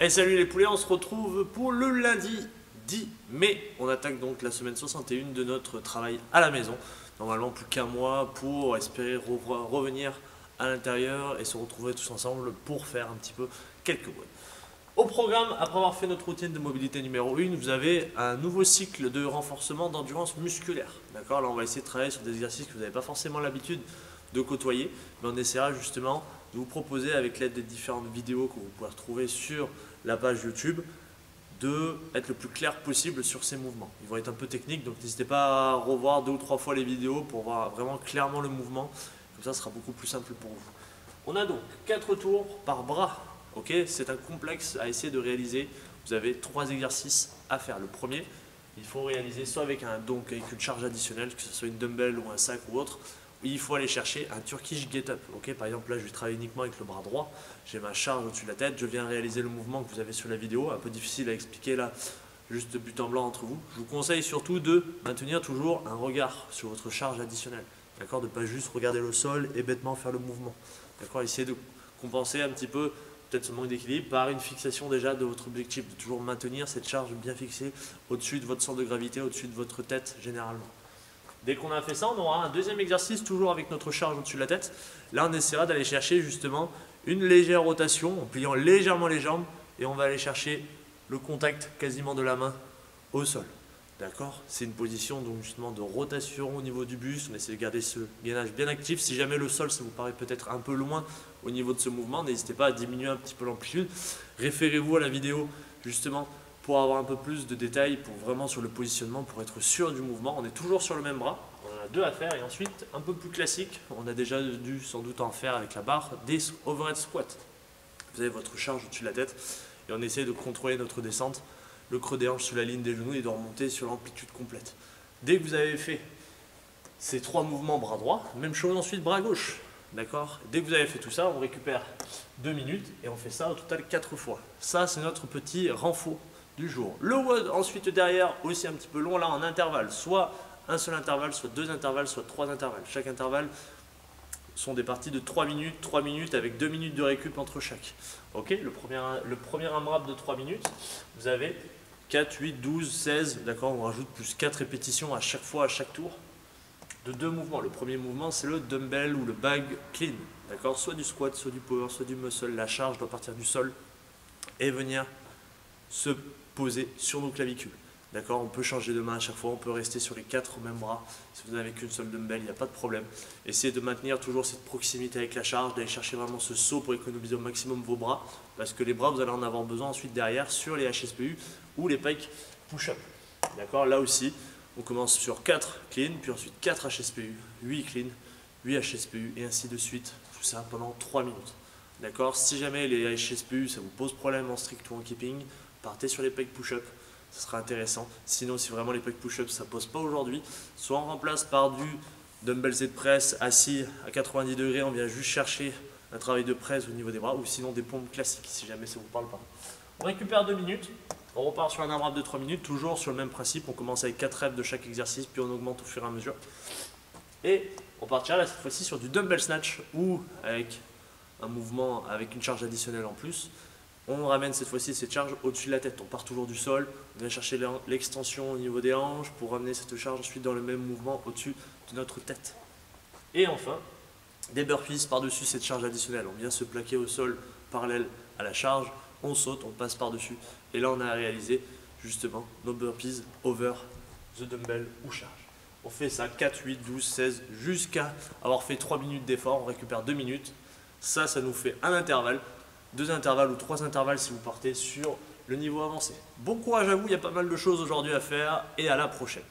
Et salut les poulets, on se retrouve pour le lundi 10 mai. On attaque donc la semaine 61 de notre travail à la maison. Normalement plus qu'un mois pour espérer revenir à l'intérieur et se retrouver tous ensemble pour faire un petit peu quelques web. Au programme, après avoir fait notre routine de mobilité numéro 1, vous avez un nouveau cycle de renforcement d'endurance musculaire. D'accord, là on va essayer de travailler sur des exercices que vous n'avez pas forcément l'habitude de côtoyer, mais on essaiera justement de vous proposer avec l'aide des différentes vidéos que vous pouvez retrouver sur la page YouTube d'être le plus clair possible sur ces mouvements. Ils vont être un peu techniques, donc n'hésitez pas à revoir 2 ou 3 fois les vidéos pour voir vraiment clairement le mouvement, comme ça ce sera beaucoup plus simple pour vous. On a donc 4 tours par bras, ok, c'est un complexe à essayer de réaliser. Vous avez 3 exercices à faire. Le premier, il faut réaliser soit avec une charge additionnelle, que ce soit une dumbbell ou un sac ou autre. Il faut aller chercher un Turkish get-up. Okay, par exemple, là, je vais travailler uniquement avec le bras droit. J'ai ma charge au-dessus de la tête. Je viens réaliser le mouvement que vous avez sur la vidéo. Un peu difficile à expliquer là, juste de but en blanc entre vous. Je vous conseille surtout de maintenir toujours un regard sur votre charge additionnelle. D'accord, de ne pas juste regarder le sol et bêtement faire le mouvement. D'accord, essayez de compenser un petit peu peut-être ce manque d'équilibre par une fixation déjà de votre objectif. De toujours maintenir cette charge bien fixée au-dessus de votre centre de gravité, au-dessus de votre tête généralement. Dès qu'on a fait ça, on aura un deuxième exercice, toujours avec notre charge au-dessus de la tête. Là, on essaiera d'aller chercher justement une légère rotation en pliant légèrement les jambes et on va aller chercher le contact quasiment de la main au sol. D'accord? C'est une position donc justement de rotation au niveau du buste. On essaie de garder ce gainage bien actif. Si jamais le sol, ça vous paraît peut-être un peu loin au niveau de ce mouvement, n'hésitez pas à diminuer un petit peu l'amplitude. Référez-vous à la vidéo justement pour avoir un peu plus de détails, pour vraiment sur le positionnement, pour être sûr du mouvement. On est toujours sur le même bras, on en a 2 à faire, et ensuite, un peu plus classique, on a déjà dû sans doute en faire avec la barre, des overhead squats. Vous avez votre charge au-dessus de la tête, et on essaie de contrôler notre descente, le creux des hanches sous la ligne des genoux, et de remonter sur l'amplitude complète. Dès que vous avez fait ces 3 mouvements bras droit, même chose ensuite bras gauche. D'accord? Dès que vous avez fait tout ça, on récupère 2 minutes, et on fait ça au total 4 fois. Ça, c'est notre petit renfort du jour. Le WOD ensuite derrière, aussi un petit peu long là en intervalle, soit un seul intervalle, soit 2 intervalles, soit 3 intervalles. Chaque intervalle sont des parties de 3 minutes avec 2 minutes de récup entre chaque. Ok, le premier AMRAP de 3 minutes, vous avez 4, 8, 12, 16, d'accord, on rajoute plus 4 répétitions à chaque fois, à chaque tour, de 2 mouvements. Le premier mouvement, c'est le dumbbell ou le bag clean, d'accord, soit du squat, soit du power, soit du muscle. La charge doit partir du sol et venir se poser sur nos clavicules. D'accord, on peut changer de main à chaque fois, on peut rester sur les 4 mêmes bras. Si vous n'avez qu'une seule dumbbell, il n'y a pas de problème. Essayez de maintenir toujours cette proximité avec la charge, d'aller chercher vraiment ce saut pour économiser au maximum vos bras, parce que les bras, vous allez en avoir besoin ensuite derrière sur les HSPU ou les pike push-up. D'accord, là aussi, on commence sur 4 clean, puis ensuite 4 HSPU, 8 clean, 8 HSPU, et ainsi de suite, tout ça pendant 3 minutes. D'accord, si jamais les HSPU, ça vous pose problème en strict ou en keeping, partez sur les pike push-up, ce sera intéressant. Sinon, si vraiment les pike push-up ça ne pose pas aujourd'hui, soit on remplace par du dumbbell Z press assis à 90 degrés, on vient juste chercher un travail de presse au niveau des bras, ou sinon des pompes classiques si jamais ça ne vous parle pas. On récupère 2 minutes, on repart sur un AMRAP de 3 minutes, toujours sur le même principe. On commence avec 4 reps de chaque exercice, puis on augmente au fur et à mesure. Et on partira là cette fois-ci sur du dumbbell snatch ou avec un mouvement avec une charge additionnelle en plus. On ramène cette fois-ci cette charge au-dessus de la tête. On part toujours du sol, on vient chercher l'extension au niveau des hanches pour ramener cette charge ensuite dans le même mouvement au-dessus de notre tête. Et enfin, des burpees par-dessus cette charge additionnelle. On vient se plaquer au sol parallèle à la charge, on saute, on passe par-dessus. Et là, on a réalisé justement nos burpees over the dumbbell ou charge. On fait ça 4, 8, 12, 16 jusqu'à avoir fait 3 minutes d'effort. On récupère 2 minutes. Ça nous fait un intervalle. 2 intervalles ou 3 intervalles si vous partez sur le niveau avancé. Bon courage à vous, il y a pas mal de choses aujourd'hui à faire et à la prochaine.